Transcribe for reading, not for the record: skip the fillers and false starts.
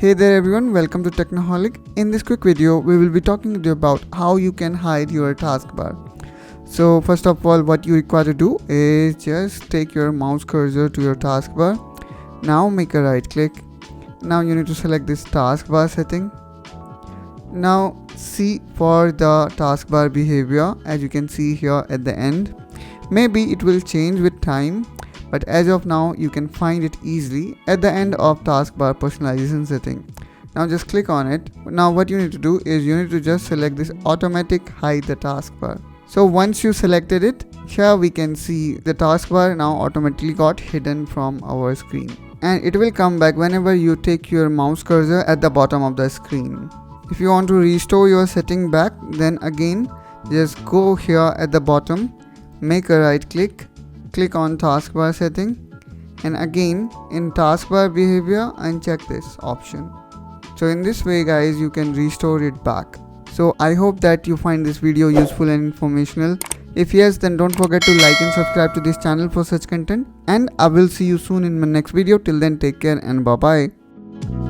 Hey there everyone, welcome to Technoholic. In this quick video, we will be talking to you about how you can hide your taskbar. So first of all, what you require to do is just take your mouse cursor to your taskbar. Now make a right click. Now you need to select this taskbar setting. Now see for the taskbar behavior, as you can see here at the end. Maybe it will change with time, but as of now you can find it easily at the end of taskbar personalization setting. Now just click on it. Now what you need to do is you need to just select this automatic hide the taskbar. So once you selected it, here we can see the taskbar now automatically got hidden from our screen, and it will come back whenever you take your mouse cursor at the bottom of the screen. If you want to restore your setting back, then again just go here at the bottom, make a right click, click on taskbar setting, and again in taskbar behavior uncheck this option. So in this way guys, you can restore it back. So I hope that you find this video useful and informational. If yes, then don't forget to like and subscribe to this channel for such content, and I will see you soon in my next video. Till then, take care and bye bye.